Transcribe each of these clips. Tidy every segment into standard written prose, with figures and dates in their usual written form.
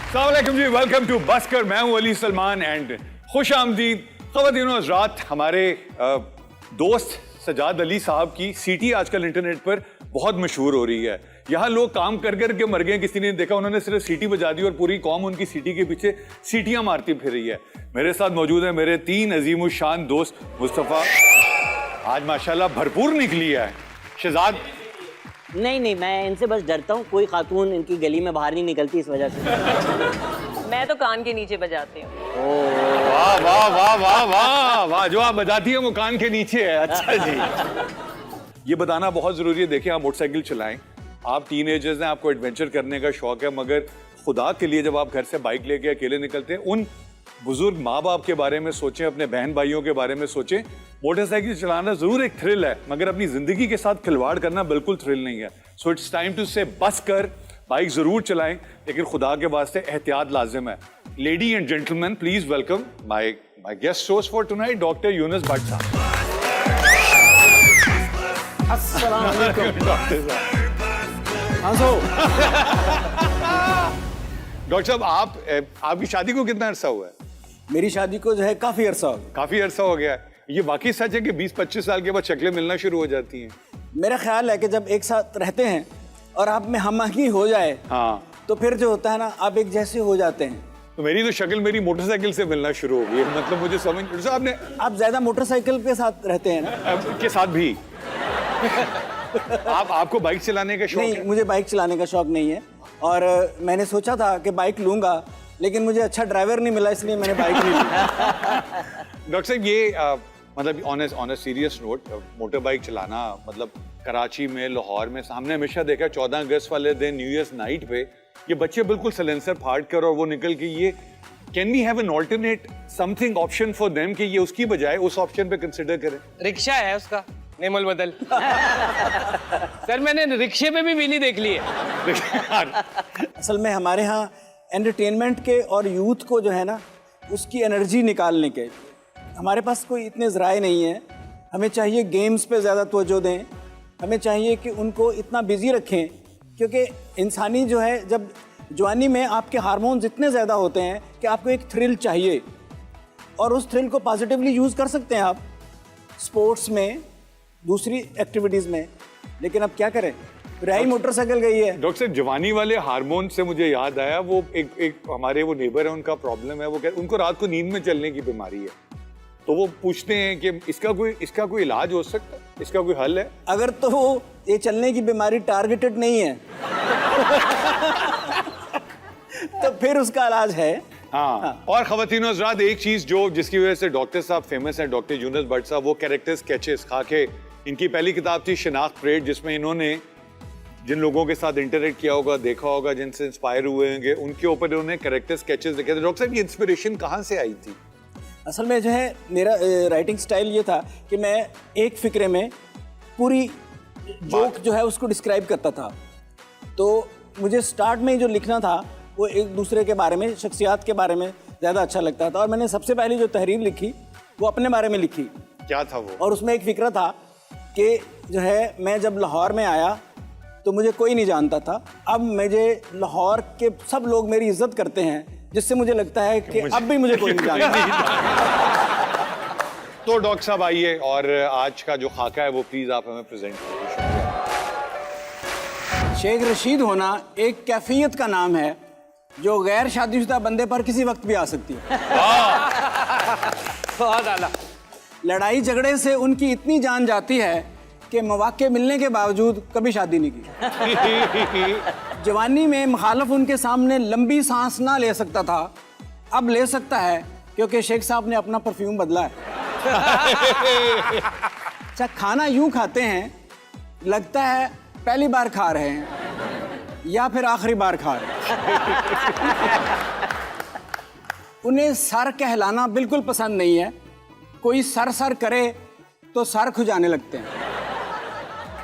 अस्सलाम वालेकुम जी, welcome to बस्कर। मैं हूं अली सलमान एंड खुश आमदीद ख़वातीन और हज़रात। हमारे दोस्त सजाद अली साहब की सीटी आजकल इंटरनेट पर बहुत मशहूर हो रही है। यहाँ लोग काम कर कर के मर गए, किसी ने देखा, उन्होंने सिर्फ सीटी बजा दी और पूरी कौम उनकी सीटी के पीछे सीटियां मारती फिर रही है। मेरे साथ मौजूद है मेरे 3 अजीम शान दोस्त। मुस्तफ़ा आज माशाल्लाह भरपूर निकली है। शहजाद नहीं, मैं इनसे बस डरता हूँ, कोई खातून इनकी गली में बाहर नहीं निकलती इस वजह से। मैं तो कान के नीचे बजाती हूँ। वाह वाह वाह वाह वाह वाह, जो आप बजाती हैं वो कान के नीचे है। अच्छा जी, ये बताना बहुत जरूरी है। देखिए, आप मोटरसाइकिल चलाएं, आप टीनेजर्स हैं, आपको एडवेंचर करने का शौक है, मगर खुदा के लिए जब आप घर से बाइक लेके अकेले निकलते हैं, उन बुजुर्ग माँ बाप के बारे में सोचें, अपने बहन भाइयों के बारे में सोचें। मोटरसाइकिल चलाना जरूर एक थ्रिल है, मगर अपनी जिंदगी के साथ खिलवाड़ करना बिल्कुल थ्रिल नहीं है। सो इट्स टाइम टू से बस कर, बाइक जरूर चलाएं, लेकिन खुदा के वास्ते एहतियात लाजिम है। Lady and gentleman, please welcome my guest host for tonight, doctor Yunus Bhatt साहब। अस्सलाम वालेकुम डॉक्टर साहब, आपकी शादी को कितना अरसा हुआ है? मेरी शादी को जो है काफी अरसा हो गया। काफी अरसा हो गया है। ये वाकई सच है कि 20-25 साल के बाद शक्लें मिलना शुरू हो जाती हैं? मेरा ख्याल है कि जब एक साथ रहते हैं और आप में हमआहंगी हो जाए, हाँ, तो फिर जो होता है ना, आप एक जैसे हो जाते हैं। तो मेरी तो शक्ल मेरी मोटरसाइकिल से मिलना शुरू हो गई है। मतलब मुझे समझ आपने आप ज्यादा मोटरसाइकिल के साथ रहते हैं ना? के साथ भी आपको बाइक चलाने का शौक नहीं, है? मुझे बाइक चलाने का शौक नहीं है, और मैंने सोचा था कि बाइक लूंगा, लेकिन मुझे अच्छा ड्राइवर नहीं मिला, इसलिए मैंने बाइक नहीं ली। डॉक्टर साहब, ये मतलब on a serious note, motor bike चलाना, मतलब कराची में, लाहौर में, सामने हमेशा देखा 14 अगस्त वाले दिन, न्यू ईयर्स नाइट पे ये बच्चे बिल्कुल सलेंसर फाड़ कर और वो निकल के, ये can we have an alternate something option for them कि ये उसकी बजाय उस ऑप्शन पे कंसिडर करें? रिक्शा है उसका, नेमल बदल। सर मैंने रिक्शे पे भी बिल्ली देख ली है। असल में हमारे यहाँ एंटरटेनमेंट के और यूथ को जो है ना, उसकी एनर्जी निकालने के हमारे पास कोई इतने ज़राए नहीं है। हमें चाहिए गेम्स पे ज़्यादा तवज्जो दें, हमें चाहिए कि उनको इतना बिजी रखें, क्योंकि इंसानी जो है, जब जवानी में आपके हार्मोन्स इतने ज़्यादा होते हैं कि आपको एक थ्रिल चाहिए, और उस थ्रिल को पॉजिटिवली यूज़ कर सकते हैं आप स्पोर्ट्स में, दूसरी एक्टिविटीज़ में। लेकिन अब क्या करें, रही मोटरसाइकिल गई है। डॉक्टर साहब, जवानी वाले हार्मोन से मुझे याद आया, वो एक हमारे वो नेबर है, उनका प्रॉब्लम है, वो उनको रात को नींद में चलने की बीमारी है। तो वो पूछते हैं कि इसका कोई इलाज हो सकता है, इसका कोई हल है? अगर तो ये चलने की बीमारी टारगेटेड नहीं है तो फिर उसका इलाज है। हाँ। और ख़वातीनो हज़रात, एक चीज जिसकी वजह से डॉक्टर साहब फेमस हैं, डॉक्टर यूनुस भट्ट साहब, वो कैरेक्टर स्केचेस खाके, इनकी पहली किताब थी शिनाख्त परेड, जिसमें इन्होंने जिन लोगों के साथ इंटरेक्ट किया होगा, देखा होगा, जिनसे इंस्पायर हुए होंगे, उनके ऊपर इन्होंने कैरेक्टर स्केचेस लिखे थे। डॉक्टर साहब, ये इंस्पिरेशन कहाँ से आई थी? असल में जो है, मेरा राइटिंग स्टाइल ये था कि मैं एक फिक्रे में पूरी जोक जो है उसको डिस्क्राइब करता था। तो मुझे स्टार्ट में जो लिखना था वो एक दूसरे के बारे में, शख्सियात के बारे में ज़्यादा अच्छा लगता था, और मैंने सबसे पहली जो तहरीर लिखी वो अपने बारे में लिखी। क्या था वो? और उसमें एक फिक्रा था कि जो है, मैं जब लाहौर में आया तो मुझे कोई नहीं जानता था, अब मुझे लाहौर के सब लोग मेरी इज्जत करते हैं, जिससे मुझे लगता है कि अब भी मुझे कोई नहीं जानता। तो डॉक्टर साहब आइए, और आज का जो खाका है वो प्लीज आप हमें प्रेजेंट करिए। शेख रशीद होना एक कैफियत का नाम है जो गैर शादीशुदा बंदे पर किसी वक्त भी आ सकती है। बहुत आला। लड़ाई झगड़े से उनकी इतनी जान जाती है कि मौके मिलने के बावजूद कभी शादी नहीं की। जवानी में मुखालफ उनके सामने लंबी सांस ना ले सकता था, अब ले सकता है, क्योंकि शेख साहब ने अपना परफ्यूम बदला है। अच्छा, खाना यूं खाते हैं लगता है पहली बार खा रहे हैं या फिर आखिरी बार खा रहे हैं। उन्हें सर कहलाना बिल्कुल पसंद नहीं है, कोई सर करे तो सर खुजाने लगते हैं।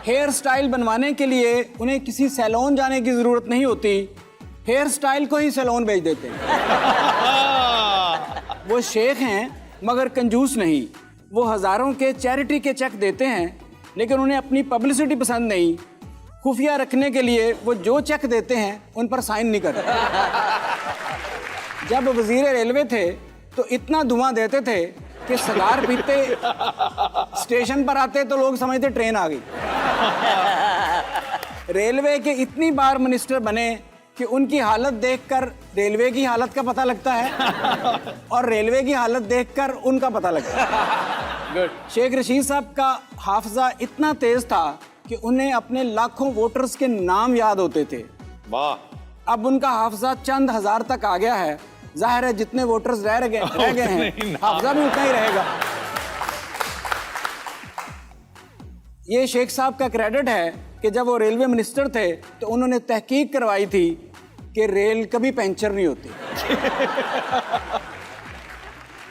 हेयर स्टाइल बनवाने के लिए उन्हें किसी सैलून जाने की जरूरत नहीं होती, हेयर स्टाइल को ही सैलून भेज देते हैं। वो शेख हैं मगर कंजूस नहीं, वो हजारों के चैरिटी के चेक देते हैं, लेकिन उन्हें अपनी पब्लिसिटी पसंद नहीं, खुफिया रखने के लिए वो जो चेक देते हैं उन पर साइन नहीं करते। जब वजीर रेलवे थे तो इतना धुआं देते थे कि सिगार पीते स्टेशन पर आते तो लोग समझते ट्रेन आ गई। रेलवे के इतनी बार मिनिस्टर बने कि उनकी हालत देखकर रेलवे की हालत का पता लगता है और रेलवे की हालत देखकर उनका पता लगता है। शेख रशीद साहब का हाफजा इतना तेज था कि उन्हें अपने लाखों वोटर्स के नाम याद होते थे। वाह। अब उनका हाफजा चंद हजार तक आ गया है। जाहिर है जितने वोटर्स रह गए हैं हाफजा भी उतना ही रहेगा। ये शेख साहब का क्रेडिट है कि जब वो रेलवे मिनिस्टर थे तो उन्होंने तहकीक करवाई थी कि रेल कभी पंचर नहीं होती।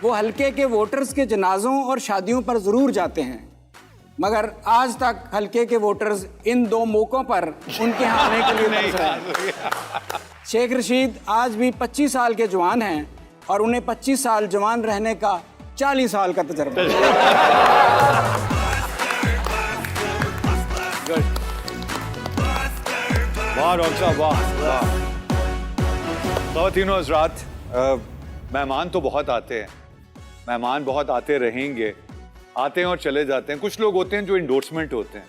वो हल्के के वोटर्स के जनाजों और शादियों पर जरूर जाते हैं, मगर आज तक हल्के के वोटर्स इन 2 मौकों पर उनके यहाँ आने के लिए तरस रहे हैं। शेख रशीद आज भी 25 साल के जवान हैं और उन्हें 25 साल जवान रहने का 40 साल का तजर्बा है। वाह डॉक्टर साहब, वाह। ख़वातीनो हज़रात, मेहमान तो बहुत आते हैं, मेहमान बहुत आते रहेंगे, आते हैं और चले जाते हैं। कुछ लोग होते हैं जो इंडोर्समेंट होते हैं,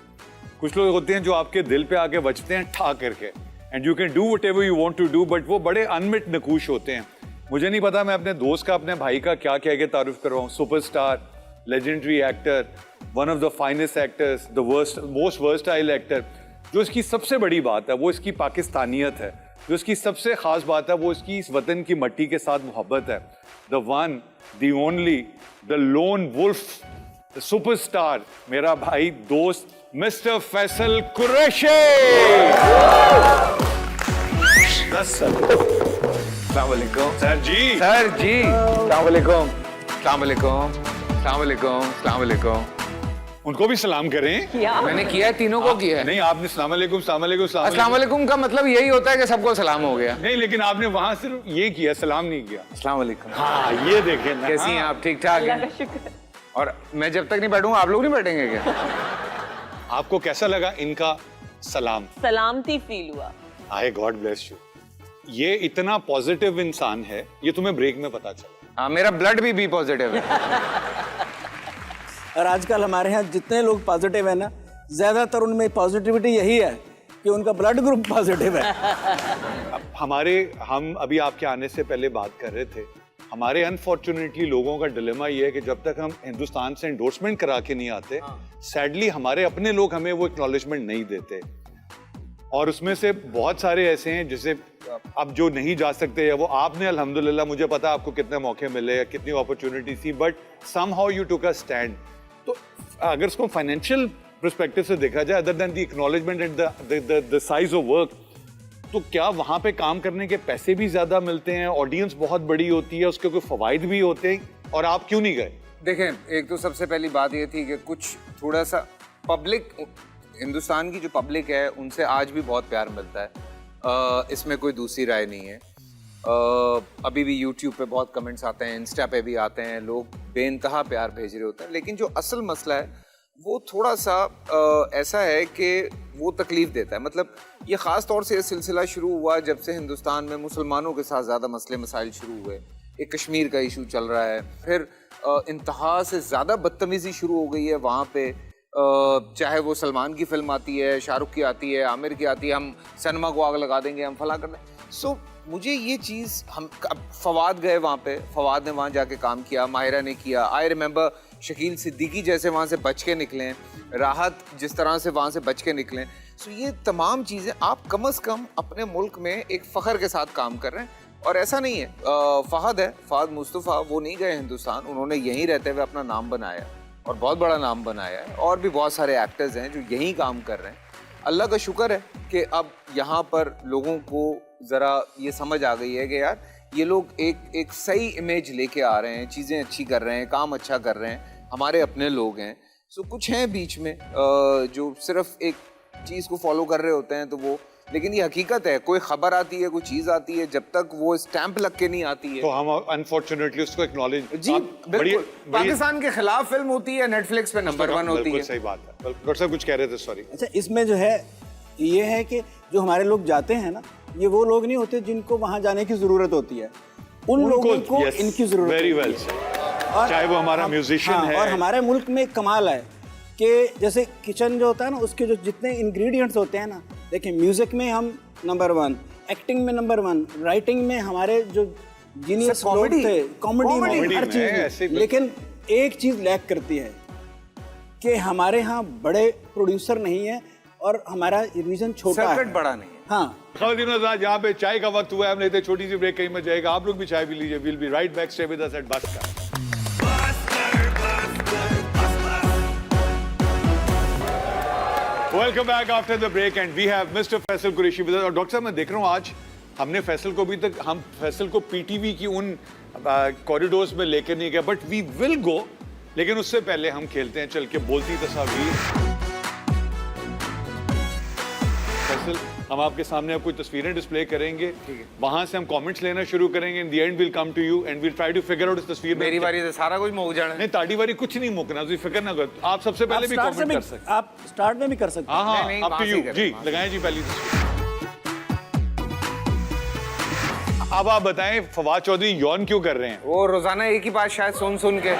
कुछ लोग होते हैं जो आपके दिल पे आके बजते हैं ठा करके, and you can do whatever you want to do, but वो बड़े अनमिट नकूश होते हैं। मुझे नहीं पता मैं अपने दोस्त का, अपने भाई का क्या कह के तारुफ करवाऊँ। Superstar, legendary actor, one of the finest actors, the most versatile actor. जो इसकी सबसे बड़ी बात है वो इसकी पाकिस्तानियत है। जो इसकी सबसे खास बात है वो इसकी इस वतन की मट्टी के साथ मोहब्बत है। The one, the only, the lone wolf, the superstar, मेरा भाई दोस्त मिस्टर फैसल कुरैशी। अस्सलाम वालेकुम सर जी। सर जी, अस्सलाम वालेकुम, अस्सलाम वालेकुम, अस्सलाम वालेकुम, अस्सलाम वालेकुम। उनको भी सलाम करें। क्या मैंने किया है, तीनों को किया है। नहीं, आपने सलाम अलैकुम, सलाम अलैकुम, सलाम अस्सलाम वालेकुम का मतलब यही होता है कि सबको सलाम हो गया। नहीं, लेकिन आपने वहां सिर्फ ये किया, सलाम नहीं किया। अस्सलाम वालेकुम। हाँ, ये देखें ना। कैसी हैं आप? ठीक ठाक अल्लाह का हैं? शुक्र। और मैं जब तक नहीं बैठूंगा आप लोग नहीं बैठेंगे क्या? आपको कैसा लगा इनका सलाम? सलामती फील हुआ। आए, गॉड ब्लेस यू। ये इतना पॉजिटिव इंसान है, ये तुम्हें ब्रेक में पता चला। हाँ, मेरा ब्लड भी बी पॉजिटिव है। और आजकल हमारे यहाँ जितने लोग पॉजिटिव है ना, ज़्यादातर उनमें पॉजिटिविटी यही है कि उनका ब्लड ग्रुप पॉजिटिव है। हम अभी आपके आने से पहले बात कर रहे थे, हमारे अनफॉर्चुनेटली लोगों का डिलेमा ये है कि जब तक हम हिंदुस्तान से एंडोर्समेंट करा के नहीं आते, सैडली हमारे अपने लोग हमें वो एक्नॉलेजमेंट नहीं देते। और उसमें से बहुत सारे ऐसे हैं जिसे अब जो नहीं जा सकते, या वो आपने अल्हम्दुलिल्लाह, मुझे पता आपको कितने मौके मिले, कितनी अपॉर्चुनिटी थी, but somehow you took a stand. तो अगर इसको फाइनेंशियल पर्सपेक्टिव से देखा जाए, other than the acknowledgement and the size of work, तो क्या वहाँ पे काम करने के पैसे भी ज्यादा मिलते हैं, ऑडियंस बहुत बड़ी होती है, उसके कोई फवाइद भी होते हैं, और आप क्यों नहीं गए? देखें, एक तो सबसे पहली बात ये थी कि कुछ थोड़ा सा पब्लिक, हिंदुस्तान की जो पब्लिक है उनसे आज भी बहुत प्यार मिलता है, इसमें कोई दूसरी राय नहीं है। अभी भी YouTube पे बहुत कमेंट्स आते हैं, इंस्टा पे भी आते हैं, लोग बेइंतहा प्यार भेज रहे होते हैं, लेकिन जो असल मसला है वो थोड़ा सा ऐसा है कि वो तकलीफ देता है। मतलब ये ख़ास तौर से ये सिलसिला शुरू हुआ जब से हिंदुस्तान में मुसलमानों के साथ ज़्यादा मसले मसाइल शुरू हुए। एक कश्मीर का इशू चल रहा है, फिर इंतहा से ज़्यादा बदतमीज़ी शुरू हो गई है वहाँ पे। चाहे वो सलमान की फिल्म आती है, शाहरुख की आती है, आमिर की आती है, हम सिनेमा को आग लगा देंगे, हम फला कर देंगे। सो मुझे ये चीज़, हम फवाद गए वहाँ पे, फवाद ने वहाँ जाके काम किया, माहिरा ने किया, आई रिमेंबर शकील सिद्दीकी जैसे वहाँ से बच के निकले, राहत जिस तरह से वहाँ से बच के निकले। सो ये तमाम चीज़ें आप कम अज़ कम अपने मुल्क में एक फ़ख्र के साथ काम कर रहे हैं। और ऐसा नहीं है, फ़हद मुस्तफ़ा वो नहीं गए हिंदुस्तान, उन्होंने यहीं रहते हुए अपना नाम बनाया और बहुत बड़ा नाम बनाया है। और भी बहुत सारे एक्टर्स हैं जो यहीं काम कर रहे हैं। अल्लाह का शुक्र है कि अब यहाँ पर लोगों को ज़रा ये समझ आ गई है कि यार ये लोग एक सही इमेज लेके आ रहे हैं, चीज़ें अच्छी कर रहे हैं, काम अच्छा कर रहे हैं, हमारे अपने लोग हैं। सो कुछ हैं बीच में जो सिर्फ एक चीज़ को फॉलो कर रहे होते हैं, तो वो, लेकिन ये हकीकत है, कोई खबर आती है, कोई चीज़ आती है, जब तक वो स्टैंप लग के नहीं आती है तो हम अनफॉर्चुनेटली उसको एक्नॉलेज। जी बिल्कुल, पाकिस्तान के खिलाफ फिल्म होती है, नेटफ्लिक्स पे नंबर 1 होती है। सही बात है। डॉक्टर साहब कुछ कह रहे थे, सॉरी। अच्छा, इसमें जो है ये है कि जो हमारे लोग जाते हैं ना, ये वो लोग नहीं होते जिनको वहाँ जाने की ज़रूरत होती है। उन लोगों को इनकी जरूरत वेरी होती वेल है। और चाहे वो हमारा म्यूजिशियन है। और हमारे मुल्क में एक कमाल है कि जैसे किचन जो होता है ना, उसके जो जितने इंग्रेडिएंट्स होते हैं ना, देखिए म्यूजिक में हम नंबर 1, एक्टिंग में नंबर 1, राइटिंग में हमारे जो जीनियस लोग थे, कॉमेडी में हर चीज में, लेकिन एक चीज लैक करती है कि हमारे यहाँ बड़े प्रोड्यूसर नहीं है और हमारा रीजन छोटा है, सर्किट बड़ा नहीं है। हाँ। खवातीन यहाँ पे चाय का वक्त हुआ है, हम लेते हैं छोटी सी ब्रेक, कहीं में जाएगा, आप लोग भी चाय पी लीजिए। Will be right back, stay with us at बस्कर। Welcome back after the break and we have mister Faisal Qureshi with us. और डॉक्टर साहब, मैं देख रहा हूँ आज हमने फैसल को अभी तक, हम फैसल को पीटीवी की उन कॉरिडोर्स में लेकर नहीं गए, बट वी विल गो। लेकिन उससे पहले हम खेलते हैं चल के बोलती तस्वीर। फैसल, हम आपके सामने अब कोई तस्वीरें डिस्प्ले करेंगे, वहां से हम कमेंट्स लेना शुरू करेंगे। In the end will come to you and will try to figure out इस तस्वीर में मेरी बारी से सारा कुछ मुक जाना है। नहीं, ताड़ी वारी कुछ नहीं मुकना, तुम फिक्र ना करो। आप सबसे पहले भी कमेंट कर सकते हैं। आप स्टार्ट में भी कर सकते हैं। हाँ, नहीं, अप टू वहाँ से यू करें, जी। वहाँ से। लगाएं जी पहली तस्वीर। अब आप बताएं, फवाद चौधरी यौन क्यों कर रहे हैं? वो रोजाना एक ही बात शायद सुन सुन के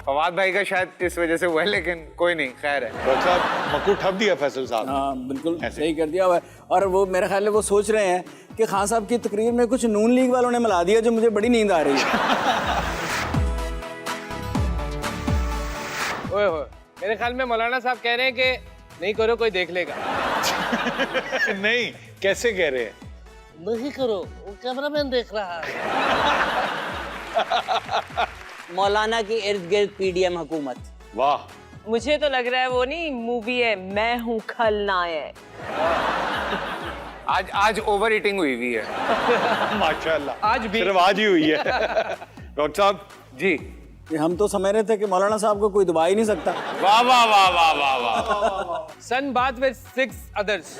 फवाद भाई का शायद इस वजह से हुआ है, लेकिन कोई नहीं, खैर है। डॉक्टर साहब, मक्कू ठप दिया फैसल साहब। हाँ, बिल्कुल ऐसे। सही कर दिया हुआ है। और वो मेरे ख्याल में वो सोच रहे हैं कि खान साहब की तकरीर में कुछ नून लीग वालों ने मिला दिया, जो मुझे बड़ी नींद आ रही है। ओए होए, मेरे ख्याल में मौलाना साहब कह रहे हैं कि नहीं करो, कोई देख लेगा। नहीं, कैसे कह रहे हैं? नहीं करो, वो कैमरामैन देख रहा है। मौलाना की इर्द गिर्द पीडीएम हुकूमत। वाह, मुझे तो लग रहा है वो नहीं मूवी है मैं हूँ खलनायक। आज ओवर ईटिंग हुई हुई है। माशाल्लाह, आज भी। सिर्फ आज ही हुई है। डॉक्टर साहब जी, कि हम तो समझ रहे थे कि मौलाना साहब को कोई दबा ही नहीं सकता। वाह वाह वाह वाह वाह वाह। सन बात विद 6 अदर्स।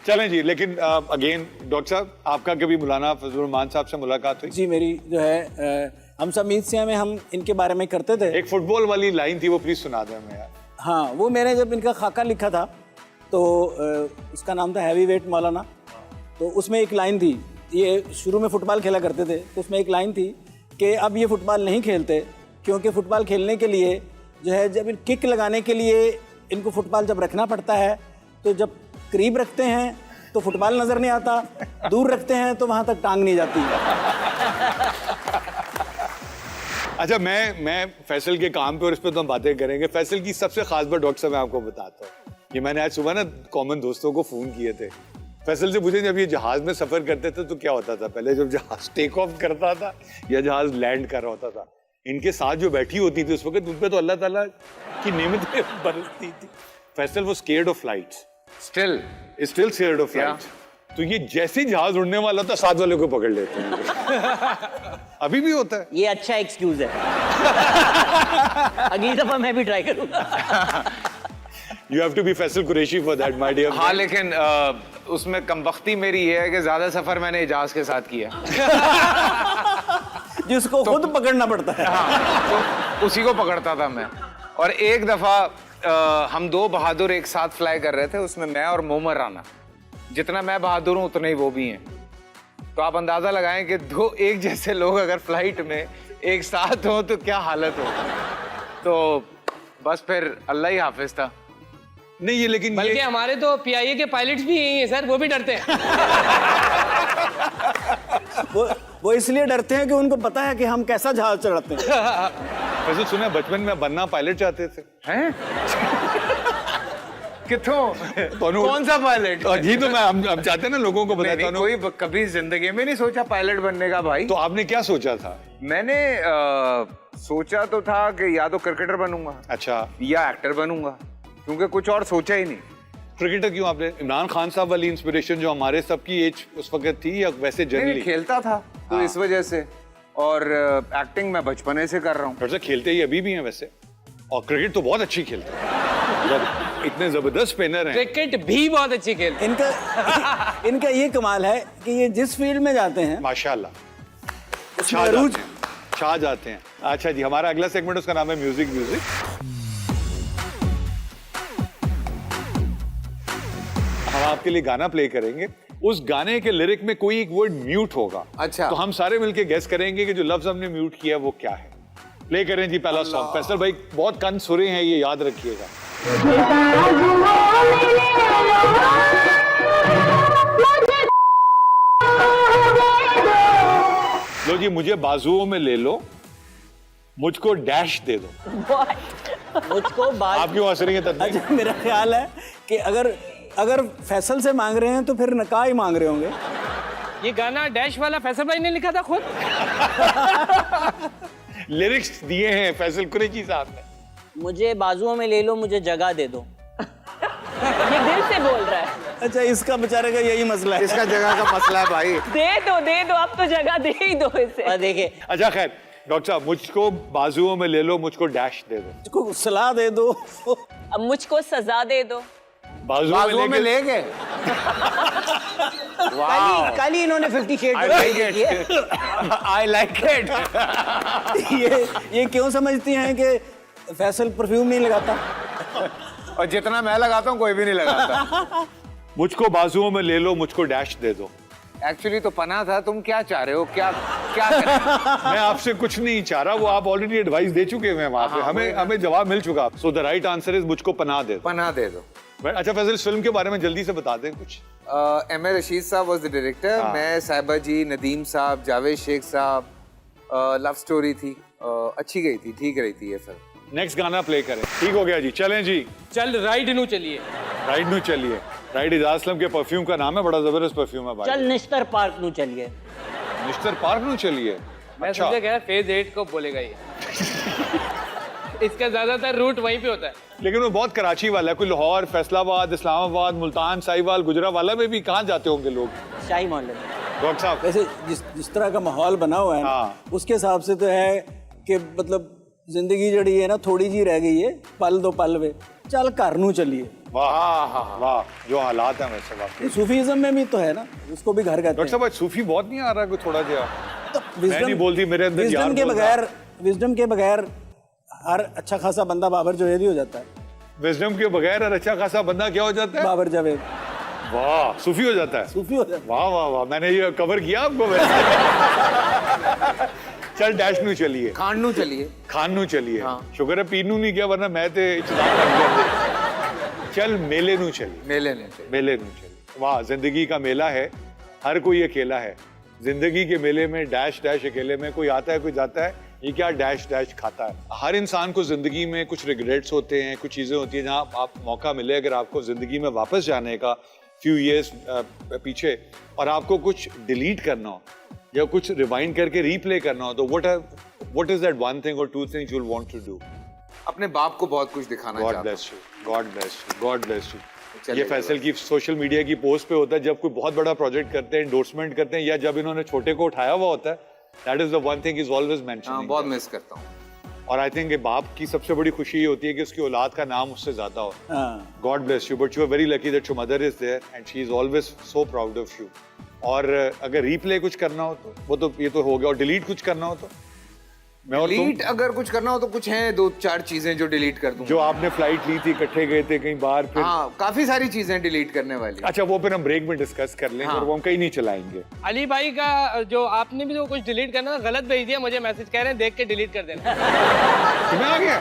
चलें जी। लेकिन अगेन डॉक्टर साहब, आपका कभी मौलाना फजलुर रहमान साहब से मुलाकात हुई? जी, मेरी जो है हम सब मीत से में हम इनके बारे में करते थे। एक फुटबॉल वाली लाइन थी, वो प्लीज सुना दें हमें यार। हाँ, वो मैंने जब इनका खाका लिखा था तो उसका नाम था हैवी वेट मौलाना। तो उसमें एक लाइन थी, ये शुरू में फुटबॉल खेला करते थे, तो उसमें एक लाइन थी कि अब ये फुटबॉल नहीं खेलते, क्योंकि फुटबॉल खेलने के लिए जो है, जब किक लगाने के लिए इनको फुटबॉल जब रखना पड़ता है, तो जब करीब रखते हैं तो फुटबॉल नज़र नहीं आता, दूर रखते हैं तो वहाँ तक टांग नहीं जाती। अच्छा, मैं फैसल के काम पे और इस पे तो हम बातें करेंगे। फैसल की सबसे खास बात डॉक्टर साहब मैं आपको बताता हूँ। ये मैंने आज सुबह ना कॉमन दोस्तों को फोन किए थे। फैसल से पूछे, जब ये जहाज में सफर करते थे तो क्या होता था? पहले जब जहाज टेक ऑफ करता था या जहाज लैंड कर रहा होता था, इनके साथ जो बैठी होती थी उस वक्त, उन पे तो अल्लाह ताला की नेमतें बरसती थी। फैसल वो scared of flights, still still scared of flights. तो ये जैसे ही जहाज उड़ने वाला होता, साथ वाले को पकड़ लेते हैं। अभी भी होता है। ये अच्छा एक्सक्यूज है। अगली दफा मैं भी ट्राई करूंगा। You have to be Faisal Qureshi for that, my dear. हाँ, लेकिन उसमें कमबख्ती मेरी ये है कि ज्यादा सफर मैंने इजाज के साथ किया। जिसको खुद पकड़ना पड़ता है। तो उसी को पकड़ता था मैं। और एक दफा हम दो बहादुर एक साथ फ्लाई कर रहे थे, उसमें मैं और मोमर राना। जितना मैं बहादुर हूँ उतने ही वो भी हैं। तो आप अंदाजा लगाएं कि दो एक जैसे लोग अगर फ्लाइट में एक साथ हो तो क्या हालत हो। तो बस फिर अल्लाह ही हाफिज था। नहीं, ये लेकिन बल्कि हमारे तो पीआईए के पायलट्स भी यही हैं सर, वो भी डरते हैं। वो इसलिए डरते हैं कि उनको पता है कि हम कैसा जहाज चढ़ाते हैं। वैसे सुना बचपन में बनना पायलट चाहते थे। हैं? किथों? दोनों- कौन सा पायलट? और जी तो मैं हम चाहते हैं ना लोगों को नहीं, बताता हूँ। कोई कभी जिंदगी में नहीं सोचा पायलट बनने का भाई। तो आपने क्या सोचा था? मैंने सोचा तो था कि या तो क्रिकेटर बनूंगा अच्छा, या एक्टर बनूंगा, क्योंकि कुछ और सोचा ही नहीं। क्रिकेटर क्यों? आपने इमरान खान साहब वाली इंस्पिरेशन जो हमारे सबकी एज उस वक्त थी, या वैसे नहीं, जनरली? खेलता था तो इस वजह से। और एक्टिंग मैं बचपने से कर रहा हूँ। डॉक्टर साहब खेलते ही अभी भी हैं वैसे, और क्रिकेट तो बहुत अच्छी खेलते हैं। इतने जबरदस्त स्पिनर हैं। क्रिकेट भी बहुत अच्छी खेल। इनका ये कमाल है कि ये जिस फील्ड में जाते हैं माशाल्लाह उसमें अरूज छा जाते हैं। अच्छा जी, हमारा अगला सेगमेंट उसका नाम है म्यूजिक। आपके लिए गाना प्ले करेंगे, उस गाने के लिरिक में कोई एक वर्ड म्यूट होगा। अच्छा। तो हम सारे मिलके गेस करेंगे कि जो लफ्ज हमने म्यूट किया वो क्या है। प्ले करें जी पहला सॉन्ग। फैसल भाई बहुत कान सुरे हैं, ये याद रखिएगा। लो जी, मुझे बाजुओं में ले लो, मुझको डैश दे दो। मुझको आप क्यों हंस रही हैं तन्वी? अच्छा, मेरा ख्याल है कि अगर फैसल से मांग रहे हैं तो फिर नकाह ही मांग रहे होंगे। ये गाना डैश वाला फैसल भाई ने लिखा था खुद। लिरिक्स दिए हैं फैसल कुरैशी साहब ने। मुझे बाजुओं में ले लो, मुझे जगह दे दो। ये दिल से बोल रहा है। अच्छा, इसका बेचारे का यही मसला है। इसका जगह का मसला है भाई। दे दो अब तो जगह दे ही दो इसे। और देखिए, अच्छा खैर डॉक्टर साहब, मुझको बाजुओं में ले लो, मुझको डैश दे दो। इसको सलाह दे दो। अब मुझको सजा दे दो। बाजुओं में ले गए। कल ही इन्होंने 50 shade I like it. I like it. ये क्यों समझती हैं कि फैसल परफ्यूम नहीं लगाता? और जितना मैं लगाता हूँ कोई भी नहीं लगाता। मुझको बाजुओं में ले लो, मुझको डैश दे दो। एक्चुअली तो पना था, तुम क्या चाह रहे हो? क्या करें? मैं आपसे कुछ नहीं चाह रहा, वो आप ऑलरेडी एडवाइस दे चुके हैं वहां पे। हमें जवाब मिल चुका। So the right answer is मुझको पनाह दे दो। पना दे दो। अच्छा फैसल, इस फिल्म के बारे में जल्दी से बता दें कुछ। M.A. रशीद साहब वाज द डायरेक्टर। मैं, साहिबा जी, नदीम साहब, जावेद शेख साहब। लव स्टोरी थी, अच्छी गई थी, ठीक रही थी ये फिल्म। नेक्स्ट गाना प्ले करें। ठीक हो गया जी, चलें जी। चल राइड नू चलिए। राइड नू चलिए। राइड इजाज असलम के परफ्यूम का नाम है, बड़ा जबरदस्त परफ्यूम है भाई। चल निश्तर पार्क नू चलिए। निश्तर पार्क नू चलिए। मैं अच्छा, सोचा क्या फेज 8 को बोलेगा ये। इसका ज्यादातर रूट वहीं पे होता है। लेकिन वो बहुत कराची वाला है। कोई लाहौर, फैसलाबाद, इस्लामाबाद, मुल्तान, साहिवाल, गुजरावाला में भी कहाँ जाते होंगे लोग? शाही मोहल्ले में। डॉक्टर साहब, वैसे जिस तरह का माहौल बना हुआ है ना, हाँ। उसके हिसाब से तो है कि मतलब जिंदगी जड़ी है ना, थोड़ी जी रह गई है। पल दो पल वे, चल घर नू चलिए। वाह वाह, जो हालात हैं वैसे वाकई। सूफीज़म में भी तो है ना, उसको भी घर कहते डॉक्टर हैं। साहब, आज सूफी बहुत नहीं आ रहा कोई थोड़ा जिया? तो मैं नहीं बोलती, मेरे अंदर यार बोल रहा। विजडम के बगैर हर अच्छा खासा बंदा बाबर जावेद ही हो जाता है। विजडम के बगैर और अच्छा खासा बंदा क्या हो जाता है? बाबर जावेद वाह, सूफी हो जाता है। सूफी हो जाता है। वाह वाह वाह, मैंने ये कवर किया आपको वैसे। चल डैश नू चलिए, खान नू चलिए। खान नू चलिए। हाँ। शुक्र है पीनू नहीं किया, वरना मैं ते इतना कर दिया। चल मेले नू चलिए। मेले ने चलिए। मेले नू चलिए। वाह, जिंदगी का मेला है, हर कोई अकेला है। जिंदगी के मेले में डैश डैश अकेले में, कोई आता है कोई जाता है, ये क्या डैश डैश खाता है। हर इंसान को जिंदगी में कुछ रिग्रेट्स होते हैं, कुछ चीजें होती हैं जहाँ आप मौका मिले अगर आपको जिंदगी में वापस जाने का फ्यू इयर्स पीछे, और आपको कुछ डिलीट करना हो या कुछ रिवाइंड करके रीप्ले करना हो, तो what is that one thing और two things you will want to do? अपने बाप को बहुत कुछ दिखाना गॉड चाहता bless you, God bless you, God bless you. ये चलेगा फैसल की सोशल मीडिया की पोस्ट पे होता है जब कोई बहुत बड़ा प्रोजेक्ट करते हैं, एंडोर्समेंट करते हैं, या जब इन्होंने छोटे को उठाया हुआ होता है। That is the one thing is always हाँ, मेंशनिंग। बहुत मिस करता हूँ। और आई थिंक बाप की सबसे बड़ी खुशी ये होती है कि उसकी औलाद का नाम उससे ज्यादा हो। हाँ। God bless you, but you are very lucky that your mother is there and she is always so proud of you. और अगर रीप्ले कुछ करना हो तो वो तो ये तो हो गया, और डिलीट कुछ करना हो तो मैं और तुम, डिलीट अगर कुछ करना हो तो कुछ हैं 2-4 चीजें जो डिलीट कर दूं। जो आपने फ्लाइट ली थी, इकट्ठे गए थे कहीं बाहर, फिर हाँ, काफी सारी चीजें डिलीट करने वाली। अच्छा वो फिर हम ब्रेक में डिस्कस कर लेंगे, हाँ। और वो हम कहीं नहीं चलाएंगे। अली भाई का जो आपने भी जो कुछ डिलीट करना था, गलत भेज दिया मुझे मैसेज, कह रहे हैं देख के डिलीट कर देना। तुम्हें आ गया?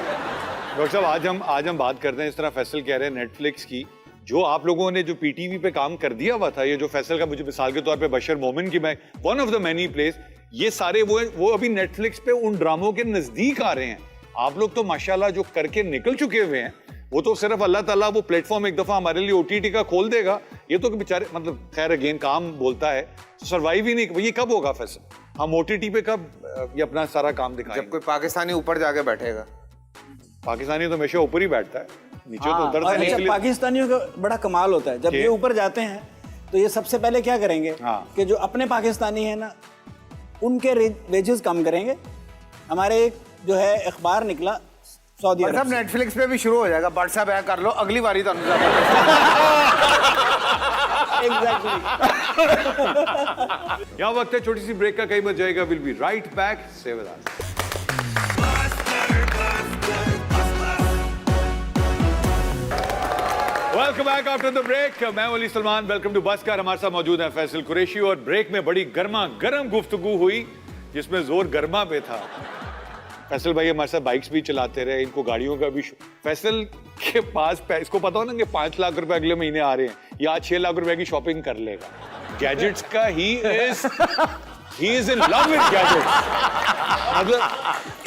डॉक्टर साहब, आज हम बात करते हैं, इस तरह फैसल कह रहे हैं नेटफ्लिक्स की, जो आप लोगों ने जो पीटीवी पे काम कर दिया हुआ था, ये जो फैसल का मुझे मिसाल के तौर पे बशर मोमिन की, मैं one of the many place, ये सारे वो अभी नेटफ्लिक्स पे उन ड्रामों के नजदीक आ रहे हैं। आप लोग तो माशाल्लाह जो करके निकल चुके हुए हैं, वो तो सिर्फ अल्लाह ताला वो प्लेटफॉर्म एक दफा हमारे लिए ओटीटी का खोल देगा, ये तो बेचारे मतलब खैर अगेन काम बोलता है, सरवाइव ही नहीं। ये कब होगा फैसल? हम ओटीटी पे कब ये अपना सारा काम दिखाएंगे? जब कोई पाकिस्तानी ऊपर जाके बैठेगा। पाकिस्तानी तो हमेशा ऊपर ही बैठता है, नीचे तो उधर और से अच्छा, पाकिस्तानियों का बड़ा कमाल होता है, जब कि- ये ऊपर जाते हैं तो ये सबसे पहले क्या करेंगे हाँ। कि जो अपने पाकिस्तानी है ना, उनके वेजेस कम करेंगे। हमारे एक जो है अखबार निकला सऊदी अरब मतलब से। नेटफ्लिक्स पे भी शुरू हो जाएगा, व्हाट्सएप ऐड कर लो, अगली बारी तो Exactly. यहाँ वक्त है छोटी सी ब्रेक का, कहीं बच जाएगा। Will be right back, stay with us. Welcome back after the break. मैं हूं अली सलमान, वेलकम टू बसकर। हमारे साथ मौजूद है फैसल कुरैशी और ब्रेक में बड़ी गर्मा गर्म गुफ्तगू हुई जिसमें जोर गर्मा पे था। फैसल भाई हमारे साथ बाइक्स भी चलाते रहे, इनको गाड़ियों का भी फैसल के पास इसको पता हो ना कि 5 लाख रुपए अगले महीने आ रहे हैं या 6 लाख रुपए की शॉपिंग कर लेगा गैजेट्स का। He is in love with gadgets. मतलब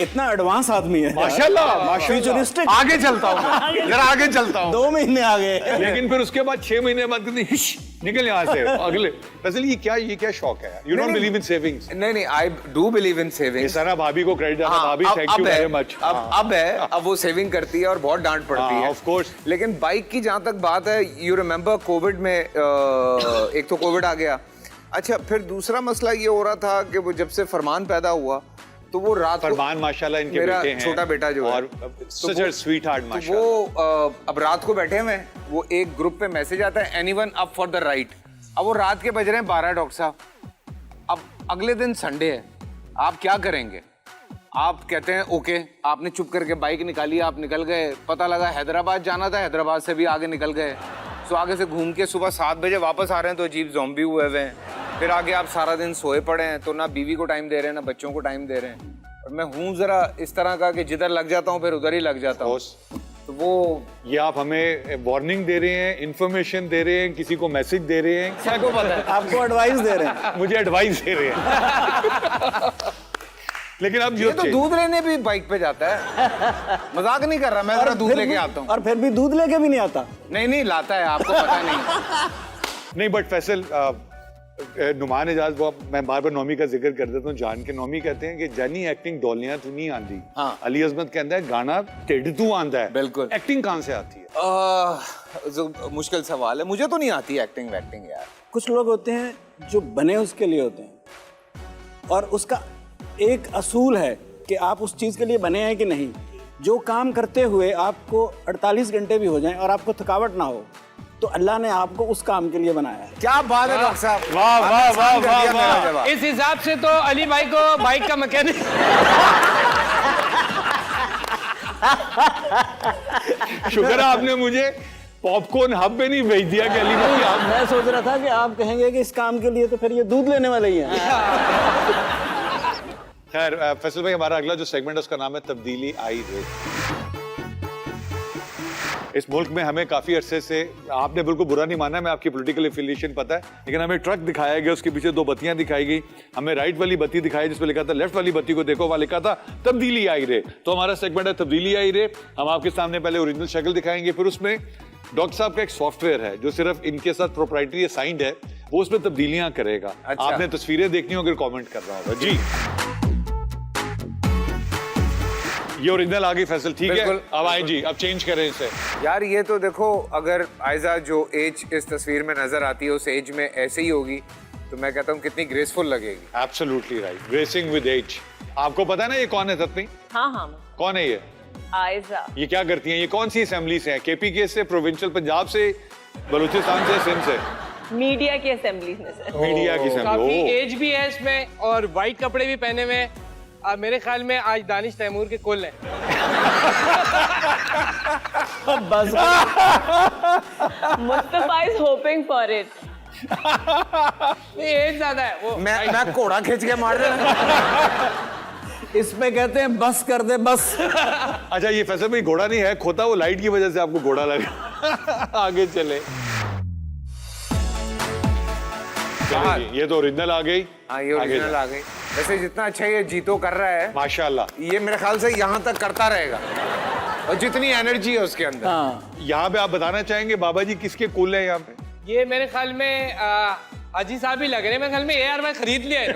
इतना एडवांस आदमी है माशाल्लाह फ्यूचरिस्टिक। आगे चलता हूँ मैं, जरा आगे चलता हूँ। 2 महीने आ गए। लेकिन फिर उसके बाद 6 महीने बाद कहते हैं, हिश, निकल यहाँ से अगले। फैसल ये क्या शौक है? You don't believe in savings? नहीं, I do believe in savings. सारा भाभी को क्रेडिट देना। भाभी थैंक यू वेरी मच। अब वो सेविंग करती है और बहुत डांट पड़ती है ऑफ कोर्स। लेकिन बाइक की जहां तक बात है, यू रिमेम्बर कोविड में एक तो कोविड आ गया। अच्छा, फिर दूसरा मसला ये हो रहा था कि वो जब से फरमान पैदा हुआ तो वो रात फरमान माशाल्लाह इनके मेरा बेटे हैं, छोटा बेटा जो है और सच अ स्वीटहार्ट तो माशाल्लाह। वो अब रात को बैठे हुए हैं, वो एक ग्रुप पे मैसेज आता है anyone up for the ride. अब वो रात के बज रहे हैं 12 डॉक्टर साहब। अब अगले दिन संडे है, आप क्या करेंगे? आप कहते हैं ओके, आपने चुप करके बाइक निकाली, आप निकल गए। पता लगा हैदराबाद जाना था, हैदराबाद से भी आगे निकल गए। तो आगे से घूम के सुबह 7 बजे वापस आ रहे हैं तो अजीब ज़ॉम्बी हुए हुए हैं। फिर आगे आप सारा दिन सोए पड़े हैं, तो ना बीवी को टाइम दे रहे हैं ना बच्चों को टाइम दे रहे हैं। और मैं हूँ जरा इस तरह का कि जिधर लग जाता हूँ फिर उधर ही लग जाता हूँ। तो वो ये आप हमें वार्निंग दे रहे हैं, इंफॉर्मेशन दे रहे हैं, किसी को मैसेज दे रहे हैं, क्या को पता है? आपको एडवाइस दे रहे हैं। मुझे एडवाइस दे रहे हैं। लेकिन अब ये तो दूध लेने भी बाइक पे जाता है। मजाक नहीं कर रहा, मैं जरा दूध लेके आता हूँ। और फिर भी दूध लेके भी नहीं आता। नहीं लाता है, आपको पता नहीं। नहीं बट फैसल नुमान एजाज, वो मैं बार बार नौमी का जिक्र कर देता हूँ जान के। नौमी कहते हैं कि जानी एक्टिंग डोलियां तू नहीं आंदी। हाँ। अली अजमत कहता है गाना टेढ़ तू आंदा है। बिल्कुल। एक्टिंग कहाँ से आती है? जो मुश्किल सवाल है, मुझे तो नहीं आती एक्टिंग वैक्टिंग यार। कुछ लोग होते हैं जो बने उसके लिए होते हैं और उसका एक असूल है कि आप उस चीज के लिए बने हैं कि नहीं। जो काम करते हुए आपको 48 घंटे भी हो जाएं और आपको थकावट ना हो, तो अल्लाह ने आपको उस काम के लिए बनाया है। क्या बात है डॉक्टर साहब, वाह वाह वाह वाह वाह। वाह। इस हिसाब से तो अली भाई को बाइक का मैकेनिक। शुक्र है आपने मुझे पॉपकॉर्न हब पे नहीं भेज दिया कि अली भाई आप। मैं सोच रहा था कि आप कहेंगे कि इस काम के लिए तो फिर ये दूध लेने वाले ही हैं। खैर फैसल भाई, हमारा अगला जो सेगमेंट है उसका नाम है तब्दीली आई रे। इस मुल्क में हमें काफी अरसे से, आपने बिल्कुल बुरा नहीं माना, मैं आपकी पॉलिटिकल एफिलिएशन पता है, लेकिन हमें ट्रक दिखाया गया, उसके पीछे 2 बत्तियां दिखाई गई। हमें राइट वाली बत्ती दिखाई जिसमें लिखा था लेफ्ट वाली बत्ती को देखो, वहां लिखा था तब्दीली आई रे। तो हमारा सेगमेंट है तब्दीली आई रे। हम आपके सामने पहले ओरिजिनल शक्ल दिखाएंगे, फिर उसमें डॉक्टर साहब का एक सॉफ्टवेयर है जो सिर्फ इनके साथ प्रोप्राइटरी असाइंड है, वो उसमें तब्दीलियां करेगा। अच्छा। आपने तस्वीरें देखनी होगी, कमेंट कर रहा होगा जी। ये ओरिजिनल आ गई फैसल, ठीक है? बिल्कुल, अब आए जी, अब चेंज करें इसे। यार ये तो देखो, अगर आयजा जो एज इस तस्वीर में नजर आती है उस एज में ऐसे ही होगी तो मैं कहता हूँ कितनी ग्रेसफुल लगेगी। Absolutely right, gracing with age. आपको पता है ना ये कौन है सतनी? हाँ कौन है ये? आयजा। ये क्या करती हैं? ये कौन सी असेंबली से हैं? केपीके से, प्रोविंशियल पंजाब से, बलूचिस्तान से, सिंध से? मीडिया की असेंबली में से। मीडिया की काफी असेंबली। एज भी है इसमें और वाइट कपड़े भी पहने हुए हैं। मेरे ख्याल में आज दानिश तैमूर के कुल हैं। बस Mustafa is hoping for it. नहीं, एज ज्यादा है वो। मैं घोड़ा खींच के मार रहा। इसमें कहते हैं बस कर दे बस। अच्छा, ये फैसल भाई घोड़ा नहीं है, खोता वो लाइट की वजह से आपको घोड़ा लगा। आगे चले। चलो जी, ये तो ओरिजिनल आ गई। हाँ, ये ओरिजिनल आ गई। वैसे जितना अच्छा ये जीतो कर रहा है माशाल्लाह, ये मेरे ख्याल से यहाँ तक करता रहेगा और जितनी एनर्जी है उसके अंदर। हाँ, यहाँ पे आप बताना चाहेंगे बाबा जी किसके कुल है यहाँ पे? ये मेरे ख्याल में हाजी साहब ही लग रहे हैं। मेरे ख्याल में यार मैं खरीद लिया है।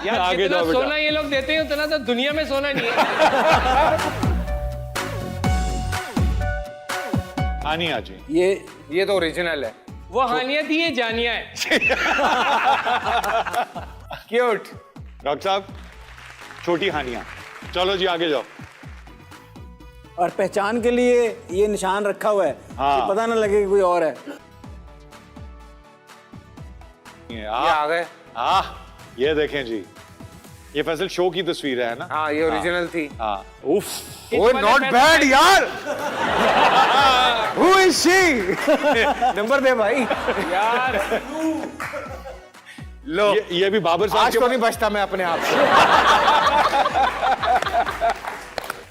यार आगे जितना जाओ बेटा। सोना ये लोग देते हैं उतना तो दुनिया में सोना नहीं है। हानिया जी, ये तो ओरिजिनल है। वो हानिया थी, ये जानिया है। क्यूट। डॉक्टर साहब, छोटी हानिया। चलो जी आगे जाओ। और पहचान के लिए ये निशान रखा हुआ है हाँ। कि पता ना लगे कि कोई और है। ये ये आ गए। ये देखें जी, ये फैसल शो की तस्वीर है ना? हाँ, ये ओरिजिनल थी। हाँ, उफ, ओह नॉट बैड यार। Who is she? नंबर दे भाई यार लो। ये भी बाबर साहब आज के तो नहीं बचता मैं अपने आप से।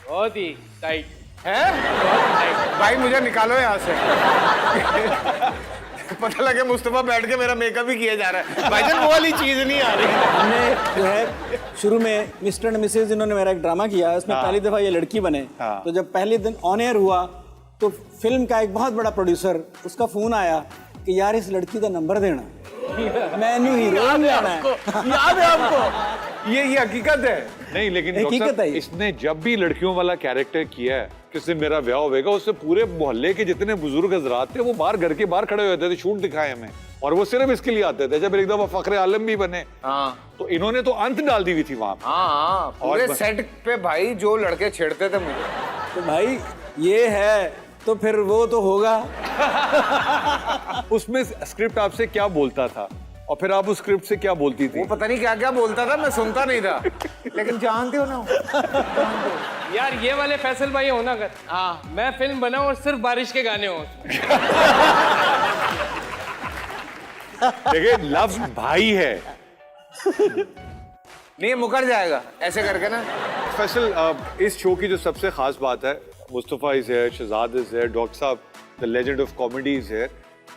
बहुत ही टाइट हैं? भाई मुझे निकालो यहाँ से। पता लगे मुस्तफा बैठ के मेरा मेकअप ही किया जा रहा है। भाईजान वो वाली चीज नहीं आ रही। हमने जो है शुरू में मिस्टर एंड मिसेज इन्होंने मेरा एक ड्रामा किया, उसमें पहली दफा ये लड़की बने। तो जब पहले दिन ऑन एयर हुआ तो फिल्म का एक बहुत बड़ा प्रोड्यूसर, उसका फोन आया कि यार इस लड़की का नंबर देना, मैंने हीरोइन लेना है। याद है आपको? ये हकीकत है। नहीं, लेकिन हकीकत डॉक्टर साहब, है ये। इसने जब भी लड़कियों वाला कैरेक्टर किया है, किस दिन मेरा ब्याह होगा, उससे पूरे मोहल्ले के जितने बुजुर्ग हजरात थे वो बाहर घर के बाहर खड़े होते थे, शूट दिखाए हमें, और वो सिर्फ इसके लिए आते थे। जब एक दफा फखरे आलम भी बने, हाँ तो इन्होंने तो अंत डाल दी हुई थी वहां पे। हाँ, पूरे और सेट पे भाई जो लड़के छेड़ते थे मुझे। तो भाई ये है तो फिर वो तो होगा। उसमें स्क्रिप्ट आपसे क्या बोलता था और फिर आप उस स्क्रिप्ट से क्या बोलती थी? वो पता नहीं क्या क्या बोलता था, मैं सुनता नहीं था। लेकिन जानते हो ना, यार ये वाले फैसल भाई हो ना, अगर हाँ मैं फिल्म बनाऊं और सिर्फ बारिश के गाने हो। देखिए, लफ्ज भाई है। नहीं मुकर जाएगा ऐसे करके ना। फैसल, इस शो की जो सबसे खास बात है, Mustafa is here, Shahzad is here, doctor साहब the legend of comedy is here.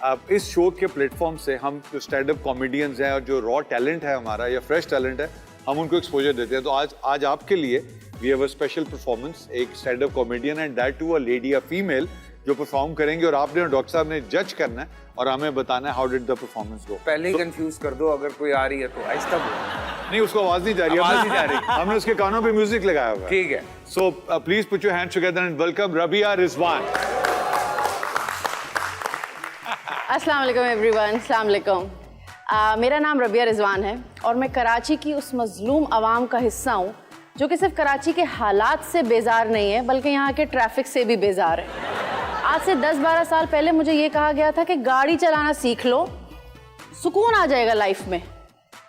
अब इस शो के प्लेटफॉर्म से हम जो स्टैंड अप कॉमेडियंस हैं और जो रॉ टैलेंट है हमारा या फ्रेश टैलेंट है, हम उनको एक्सपोजर देते हैं। तो आज आपके लिए we have a special performance, एक stand up comedian and that too a lady, a female, जो परफॉर्म करेंगे और आपने और डॉक्टर साहब ने जज करना है और हमें बताना है हाउ डिड द परफॉर्मेंस गो। पहले ही कंफ्यूज कर दो, अगर कोई आ रही है तो आहिस्ता बोलो। नहीं, उसको आवाज नहीं जा रही, आवाज नहीं जा रही। हमने उसके कानों पे म्यूजिक लगाया हुआ है। ठीक है। So please put your hands together and welcome Rabia Rizwan. अस्सलाम वालेकुम एवरीवन, अस्सलाम वालेकुम। मेरा नाम रबिया रिजवान है और मैं कराची की उस मजलूम आवाम का हिस्सा हूँ जो कि सिर्फ कराची के हालात से बेजार नहीं है बल्कि यहाँ के ट्रैफिक से भी बेजार है। आज से 10-12 साल पहले मुझे ये कहा गया था कि गाड़ी चलाना सीख लो, सुकून आ जाएगा लाइफ में।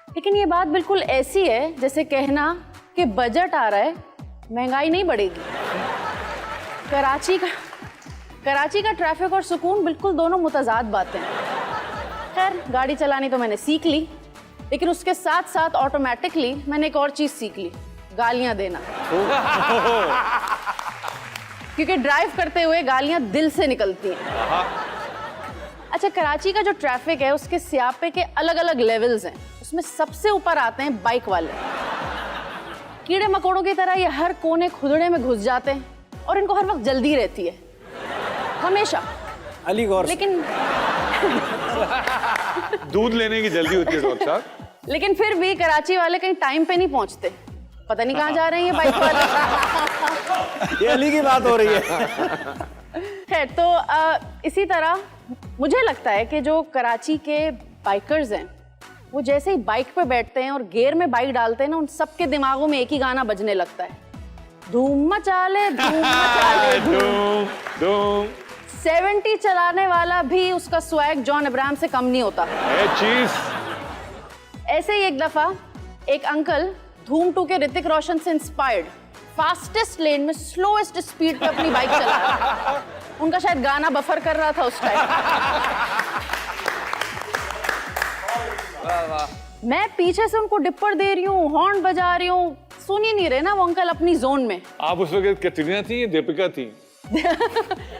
लेकिन ये बात बिल्कुल ऐसी है जैसे कहना कि बजट आ रहा है, महंगाई नहीं बढ़ेगी। कराची का ट्रैफिक और सुकून बिल्कुल दोनों मुतजाद बातें हैं। खैर, गाड़ी चलानी तो मैंने सीख ली, लेकिन उसके साथ साथ ऑटोमेटिकली मैंने एक और चीज़ सीख ली, गालियाँ देना। क्योंकि ड्राइव करते हुए गालियाँ दिल से निकलती हैं। अच्छा, कराची का जो ट्रैफिक है उसके स्यापे के अलग अलग लेवल्स हैं। उसमें सबसे ऊपर आते हैं बाइक वाले। कीड़े मकोड़ों की तरह ये हर कोने खुदड़े में घुस जाते हैं और इनको हर वक्त जल्दी रहती है, हमेशा। अली गौर से। लेकिन दूध लेने की जल्दी होती है डॉक्टर साहब। लेकिन फिर भी कराची वाले कहीं टाइम पे नहीं पहुंचते, पता नहीं कहाँ जा रहे हैं ये बाइक वाले। ये अली की बात हो रही है। खैर, तो इसी तरह मुझे लगता है कि जो कराची के बाइकर्स हैं वो जैसे ही बाइक पे बैठते हैं और गियर में बाइक डालते हैं ना, उन सबके दिमागों में एक ही गाना बजने लगता है, धूम मचा ले, धूम मचा ले, धूम। 70 चलाने वाला भी उसका स्वैग जॉन अब्राहम से कम नहीं होता। ऐसे ही एक दफा एक अंकल धूम 2 के ऋतिक रोशन से इंस्पायर्ड फास्टेस्ट लेन में स्लोएस्ट स्पीड पे अपनी बाइक चला रहा। उनका शायद गाना बफर कर रहा था उस टाइम। मैं पीछे से उनको डिप्पर दे रही हूँ, हॉर्न बजा रही हूँ, सुन ही नहीं रहे ना वो अंकल अपनी जोन में। आप उस वक्त कैटरीना थी या दीपिका थी?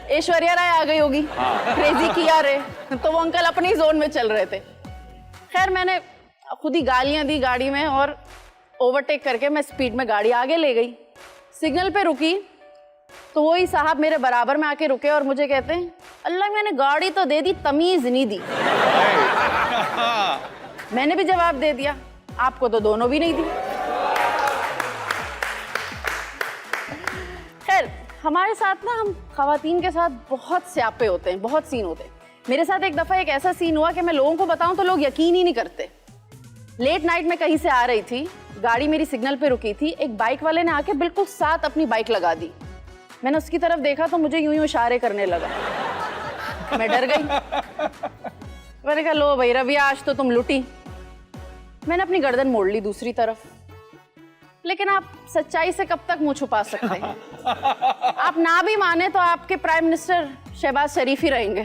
ऐश्वर्या राय आ गई होगी। क्रेजी किया रे, तो वो अंकल अपनी जोन में चल रहे थे। खैर, मैंने खुद ही गालियां दी गाड़ी में और ओवरटेक करके मैं स्पीड में गाड़ी आगे ले गई। सिग्नल पे रुकी तो वही साहब मेरे बराबर में आके रुके और मुझे कहते हैं, अल्लाह मैंने गाड़ी तो दे दी, तमीज नहीं दी। मैंने भी जवाब दे दिया, आपको तो दोनों भी नहीं दी। खैर, हमारे साथ ना, हम खवातीन के साथ बहुत स्यापे होते हैं, बहुत सीन होते हैं। मेरे साथ एक दफ़ा एक ऐसा सीन हुआ कि मैं लोगों को बताऊं तो लोग यकीन ही नहीं करते। लेट नाइट में कहीं से आ रही थी, गाड़ी मेरी सिग्नल पे रुकी थी, एक बाइक वाले ने आके बिल्कुल साथ अपनी बाइक लगा दी। मैंने उसकी तरफ देखा तो मुझे यूं यूं इशारे करने लगा। मैं डर गई। मैंने कहा, लो भाई रबिया, आज तो तुम लुटी। मैंने अपनी गर्दन मोड़ ली दूसरी तरफ। लेकिन आप सच्चाई से कब तक मुंह छुपा सकते हैं? आप ना भी माने तो आपके प्राइम मिनिस्टर शहबाज शरीफ ही रहेंगे।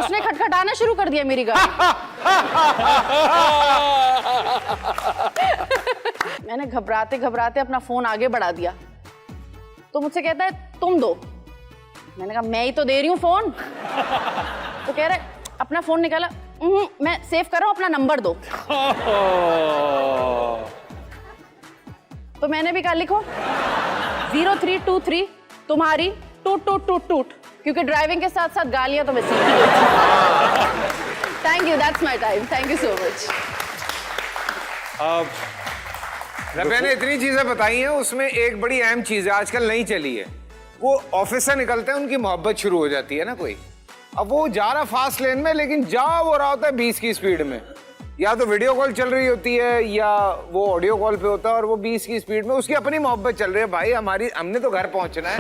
उसने खटखटाना शुरू कर दिया मेरी गाड़ी। मैंने घबराते घबराते अपना फोन आगे बढ़ा दिया तो मुझसे कहता है तुम दो। मैंने कहा मैं ही तो दे रही हूँ फोन। तो कह रहे अपना फोन निकाला, मैं सेव कर रहा हूँ, अपना नंबर दो। तो मैंने भी कहा लिखो 0323 तुम्हारी टूट टूट टूट टूट, क्योंकि ड्राइविंग के साथ साथ गालियां तो मैं सीख गई। Thank you, that's my time, thank you so much. Rabia ने इतनी चीजें बताई हैं, उसमें एक बड़ी अहम चीज है आजकल नहीं चली है, वो ऑफिस से निकलते हैं उनकी मोहब्बत शुरू हो जाती है ना कोई। अब वो जा रहा फास्ट लेन में, लेकिन जा वो रहा होता है 20 की स्पीड में, या तो वीडियो कॉल चल रही होती है या वो ऑडियो कॉल पे होता है, और वो 20 की स्पीड में उसकी अपनी मोहब्बत चल रही है। भाई हमने तो घर पहुंचना है,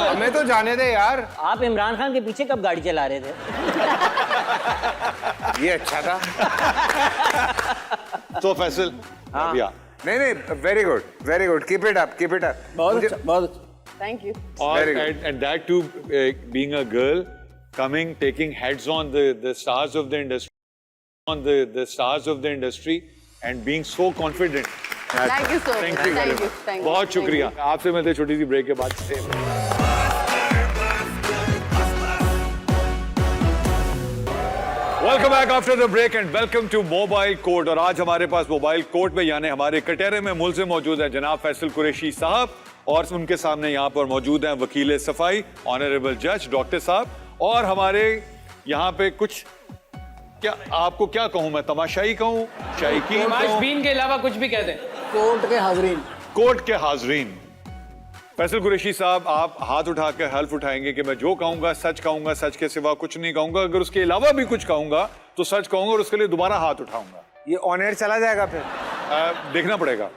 हमें तो जाने दे यार। आप इमरान खान के पीछे कब गाड़ी चला रहे थे? ये अच्छा था। तो फैसल, रबिया, नहीं, very good, keep it up. बहुत अच्छा, बहुत अच्छा। Thank you. और and that too, being a girl coming, taking heads on the stars of the industry, and being so confident. Thank you so much. Thank you very much. Thank you. बहुत शुक्रिया। आपसे मिलते हैं छोटी सी break के बाद। Welcome back after the break and welcome to mobile court. और आज हमारे पास मोबाइल कोर्ट में यानी हमारे कटहरे में मुलजिम मौजूद है जनाब फैसल कुरैशी साहब, और उनके सामने यहाँ पर मौजूद हैं वकील सफाई ऑनरेबल जज डॉक्टर साहब, और हमारे यहाँ पे कुछ क्या आपको क्या कहूँ मैं, तमाशाई कहूँ, शायकीन कहूँ, बीन के अलावा कुछ भी कह दें। कोर्ट के हाजरीन, कोर्ट के हाजरीन। फैसल कुरैशी साहब, आप हाथ उठाकर हल्फ उठाएंगे कि मैं जो कहूंगा सच कहूंगा, सच के सिवा कुछ नहीं कहूंगा, अगर उसके अलावा भी कुछ कहूंगा तो सच कहूंगा और उसके लिए दोबारा हाथ उठाऊंगा। ये ऑन एयर चला जाएगा फिर? देखना पड़ेगा।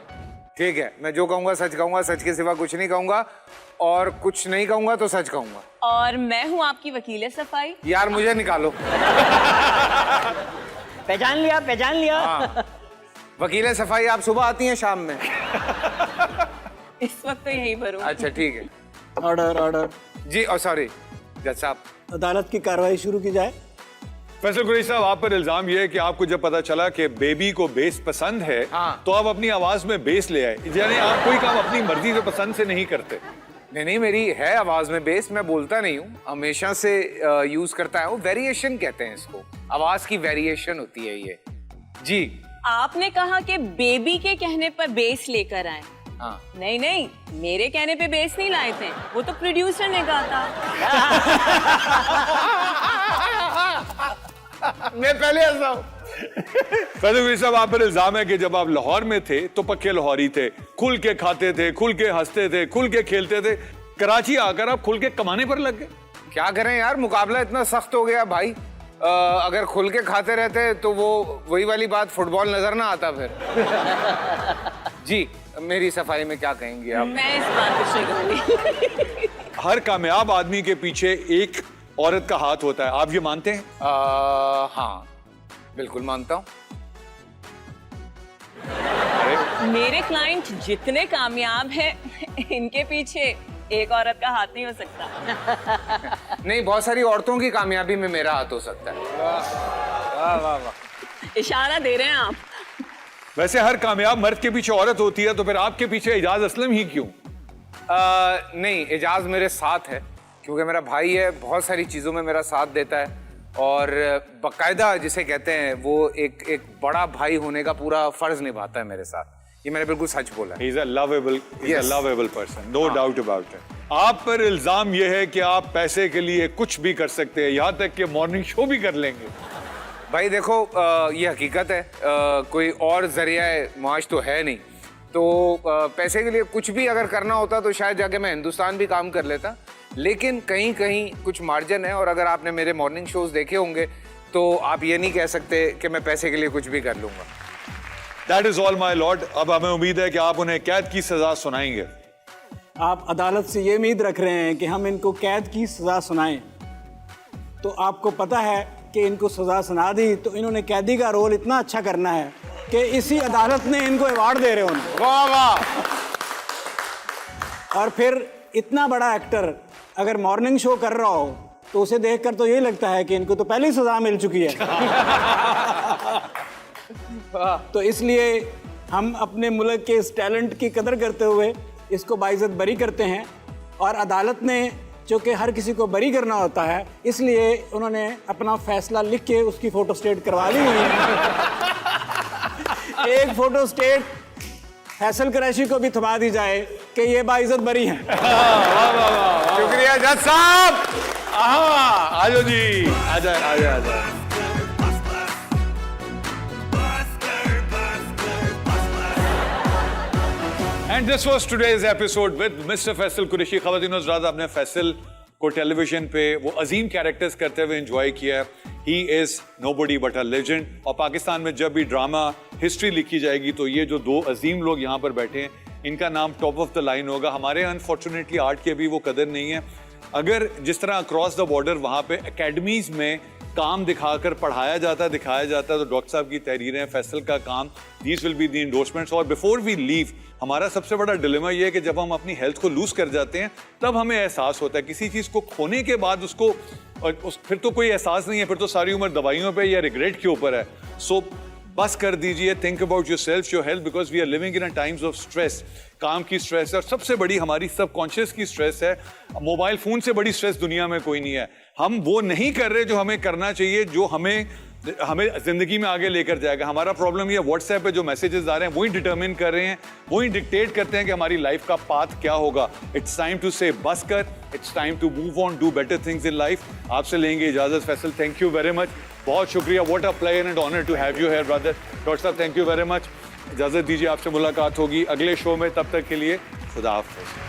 ठीक है, मैं जो कहूंगा सच कहूंगा, सच के सिवा कुछ नहीं कहूंगा, और कुछ नहीं कहूंगा तो सच कहूंगा। और मैं हूँ आपकी वकील सफाई। यार मुझे निकालो। पहचान लिया। हाँ। वकील सफाई आप सुबह आती हैं शाम में? इस वक्त तो यहीं पर हूँ। अच्छा ठीक है। ऑर्डर जी, और सॉरी जज साहब, अदालत की कार्रवाई शुरू की जाए। फैसल कुरैशी साहब, आप पर इल्जाम ये है कि आपको जब पता चला कि बेबी को बेस पसंद है, हाँ। तो आप अपनी आवाज में बेस ले आए, यानी आप कोई काम अपनी मर्जी से पसंद से नहीं करते। नहीं, मेरी है आवाज में बेस, मैं बोलता नहीं हूँ, हमेशा से यूज करता है। वो वेरिएशन कहते हैं इसको, आवाज की वेरिएशन होती है ये। जी, आपने कहा कि बेबी के कहने पर बेस लेकर आए। हाँ। नहीं, मेरे कहने पे बेस नहीं लाए थे, वो तो प्रोड्यूसर ने कहा था। मैं पहले हंसा हूं। फैसल कुरैशी साहब, आप पर इल्जाम है कि जब आप लाहौर में थे तो पक्के लाहौरी थे, खुल के खाते थे, खुल के हंसते थे, खुल के खेलते थे। कराची आकर आप खुल के कमाने पर लग गए। क्या करें यार, मुकाबला इतना सख्त हो गया भाई। अगर खुल के खाते रहते तो वो वही वाली बात, फुटबॉल नजर ना आता फिर। जी, मेरी सफाई में क्या कहेंगे आप? मैं इस बात पे नहीं कहूंगी। हर कामयाब आदमी के पीछे एक औरत का हाथ होता है, आप ये मानते हैं? हाँ, बिल्कुल मानता हूँ। मेरे क्लाइंट जितने कामयाब हैं, इनके पीछे एक औरत का हाथ नहीं हो सकता। नहीं, बहुत सारी औरतों की कामयाबी में मेरा हाथ हो सकता है। वाह। इशारा दे रहे हैं आप। वैसे हर कामयाब मर्द के पीछे औरत होती है, तो फिर आपके पीछे एजाज असलम ही क्यों? नहीं, एजाज मेरे साथ है क्योंकि मेरा भाई है, बहुत सारी चीज़ों में मेरा साथ देता है, और बाकायदा जिसे कहते हैं वो एक बड़ा भाई होने का पूरा फर्ज निभाता है मेरे साथ। ये मैंने बिल्कुल सच बोला है। He's a lovable person, no doubt about it. आप पर इल्जाम यह है कि आप पैसे के लिए कुछ भी कर सकते हैं, यहाँ तक कि मॉर्निंग शो भी कर लेंगे। भाई देखो, ये हकीकत है, कोई और जरिया मुआश तो है नहीं, तो पैसे के लिए कुछ भी अगर करना होता तो शायद जाके मैं हिंदुस्तान भी काम कर लेता, लेकिन कहीं कहीं कुछ मार्जिन है, और अगर आपने मेरे मॉर्निंग शोज देखे होंगे तो आप ये नहीं कह सकते कि मैं पैसे के लिए कुछ भी कर लूंगा। That is all my lord. अब हमें उम्मीद है कि आप उन्हें कैद की सजा सुनाएंगे। आप अदालत से ये उम्मीद रख रहे हैं कि हम इनको कैद की सजा सुनाएं, तो आपको पता है कि इनको सजा सुना दी तो इन्होंने कैदी का रोल इतना अच्छा करना है कि इसी अदालत ने इनको अवार्ड दे रहे हों। वाह वाह। और फिर इतना बड़ा एक्टर अगर मॉर्निंग शो कर रहा हो तो उसे देखकर तो यही लगता है कि इनको तो पहले ही सजा मिल चुकी है। तो इसलिए हम अपने मुल्क के इस टैलेंट की कदर करते हुए इसको बाइज्जत बरी करते हैं, और अदालत ने चूँकि हर किसी को बरी करना होता है इसलिए उन्होंने अपना फैसला लिख के उसकी फोटो स्टेट करवा ली हुई है। एक फोटो स्टेट फैसल कुरैशी को भी थमा दी जाए कि ये बाइज्जत बरी है। शुक्रिया जज साहब। आ जाओ जी, आ जाए आ जाए आ जाए। And this was today's episode with mister Faisal Qureshi. ख़वातीन और हज़रात, आपने फैसल को टेलीविजन पे वो अजीम कैरेक्टर्स करते हुए एंजॉय किया। He is nobody but a legend. और पाकिस्तान में जब भी ड्रामा हिस्ट्री लिखी जाएगी तो ये जो दो अजीम लोग यहाँ पर बैठे हैं इनका नाम टॉप ऑफ द लाइन होगा। हमारे अनफॉर्चुनेटली आर्ट की अभी वो कदर नहीं है। अगर जिस तरह अक्रॉस द बॉर्डर वहाँ पे एकेडमीज में काम दिखाकर पढ़ाया जाता दिखाया जाता, तो डॉक्टर साहब की तहरीरें, फैसल का काम, these will be the endorsements. और बिफोर वी लीव, हमारा सबसे बड़ा डिलेमा ये है कि जब हम अपनी हेल्थ को लूज कर जाते हैं तब हमें एहसास होता है। किसी चीज़ को खोने के बाद उसको फिर तो कोई एहसास नहीं है, फिर तो सारी उम्र दवाइयों पे या रिग्रेट के ऊपर है। सो बस कर दीजिए, think about yourself, your health, because we are living in a times of stress. काम की स्ट्रेस है और सबसे बड़ी हमारी सबकॉन्शियस की स्ट्रेस है। मोबाइल फोन से बड़ी स्ट्रेस दुनिया में कोई नहीं है। हम वो नहीं कर रहे जो हमें करना चाहिए, जो हमें जिंदगी में आगे लेकर जाएगा। हमारा प्रॉब्लम ये व्हाट्सएप पे जो मैसेजेस आ रहे हैं वही डिटरमिन कर रहे हैं, वही डिक्टेट करते हैं कि हमारी लाइफ का पाथ क्या होगा। इट्स टाइम टू से बस कर, it's time to move on, do better things in life. आपसे लेंगे इजाजत। Faisal, thank you very much, बहुत शुक्रिया। What a pleasure and honour to have you here brother. Doctor साहब, थैंक यू वेरी मच। इजाजत दीजिए, आपसे मुलाकात होगी अगले शो में। तब तक के लिए खुदा हाफिज़।